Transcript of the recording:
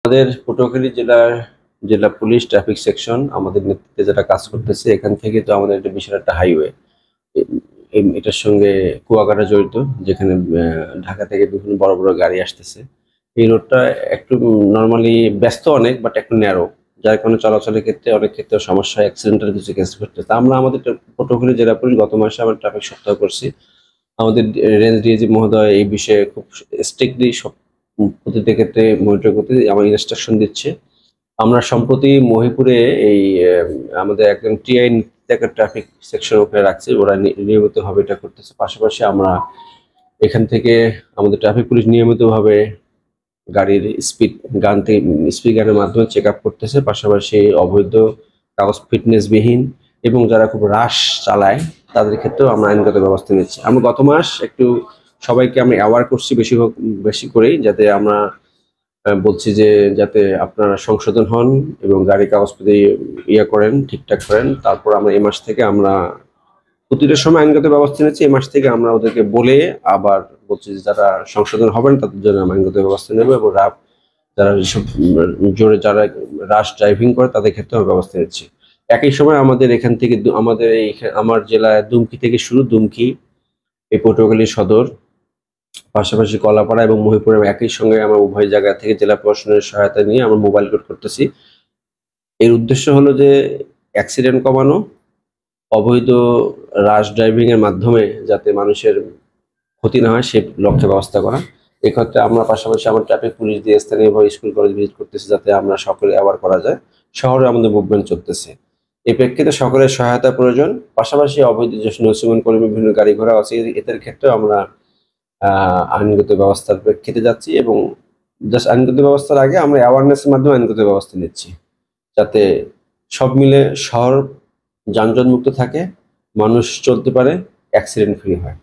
আমাদের পটুয়াখালী জেলার জেলা পুলিশ ট্রাফিক সেকশন আমাদের নেতৃত্বে যেটা কাজ করতেছে, এখান থেকে তো আমাদের একটা বিশাল একটা হাইওয়ে, এটার সঙ্গে কুয়াকাটা জড়িত, যেখানে ঢাকা থেকে বিভিন্ন বড় বড় গাড়ি আসতেছে। এই রোডটা একটু নর্মালি ব্যস্ত অনেক, বাট একটু ন্যারো, যার কারণে চলাচলের ক্ষেত্রে অনেক ক্ষেত্রে সমস্যা, অ্যাক্সিডেন্টের কিছু কেস ঘটতেছে। আমরা আমাদের পটুয়াখালী জেলা পুলিশ গত মাসে আমরা ট্রাফিক সপ্তাহ করছি। আমাদের রেঞ্জ ডিআইজি মহোদয় এই বিষয়ে খুব স্ট্রিক্টলি সব প্রতিটা ক্ষেত্রে মনিটর করতে আমার ইনস্ট্রাকশন দিচ্ছে। আমরা সম্প্রতি মহিপুরে এই আমাদের একজন টিআই একটা ট্রাফিক সেকশন ওখানে রাখছি, ওরা নিয়মিতভাবে এটা করতেছে। পাশাপাশি আমরা এখান থেকে আমাদের ট্রাফিক পুলিশ নিয়মিতভাবে গাড়ির গান থেকে স্পিড গানের মাধ্যমে চেক আপ করতেছে। পাশাপাশি অবৈধ কাগজ ফিটনেসবিহীন এবং যারা খুব রাশ চালায় তাদের ক্ষেত্রেও আমরা আইনগত ব্যবস্থা নিচ্ছি। আমরা গত মাস একটু সবাইকে আমরা অ্যাওয়ার করছি বেশি করেই, যাতে আমরা বলছি যে যাতে আপনারা সংশোধন হন এবং গাড়ি কাগজপত্র করেন, ঠিকঠাক করেন। তারপর আমরা এই মাস থেকে আমরা প্রতিটা সময় আইনগত ব্যবস্থা নিচ্ছি। এই মাস থেকে আমরা ওদেরকে বলে আবার বলছি যে যারা সংশোধন হবেন তাদের জন্য আমরা আইনগত ব্যবস্থা নেব, এবং যারা যেসব জোরে যারা রাশ ড্রাইভিং করে তাদের ক্ষেত্রেও ব্যবস্থা নিচ্ছি। একই সময় আমাদের এখান থেকে আমাদের আমার জেলায় দুমকি থেকে শুরু, দুমকি, এই পটুয়াখালী সদর, পাশাপাশি কলাপাড়া এবং মহিপুরে একই সঙ্গে আমরা উভয় জায়গা থেকে জেলা প্রশাসনের সহায়তা নিয়ে আমরা মোবাইল কোড করতেছি। এর উদ্দেশ্য হলো যে অ্যাক্সিডেন্ট কমানো, অবৈধ রাশ ড্রাইভিং এর মাধ্যমে যাতে মানুষের ক্ষতি না হয় সে লক্ষ্যে ব্যবস্থা করা। এক্ষেত্রে আমরা পাশাপাশি আমার ট্রাফিক পুলিশ দিয়ে স্থানীয়ভাবে স্কুল কলেজ ভিজিট করতেছি, যাতে আমরা সকলে অ্যাওয়ার করা যায়। শহরে আমাদের মুভমেন্ট চলতেছে, এই প্রেক্ষিতে সকলের সহায়তা প্রয়োজন। পাশাপাশি অবৈধ যে নৌসীমন কর্মী বিভিন্ন গাড়ি ঘোড়া আছে এদের ক্ষেত্রেও আমরা আইনগত ব্যবস্থার প্রেক্ষিতে যাচ্ছি, এবং জাস্ট আইনগত ব্যবস্থার আগে আমরা অ্যাওয়ারনেসের মাধ্যমে আইনগত ব্যবস্থা নিচ্ছি, যাতে সব মিলে শহর যানজট মুক্ত থাকে, মানুষ চলতে পারে, অ্যাক্সিডেন্ট ফ্রি হয়।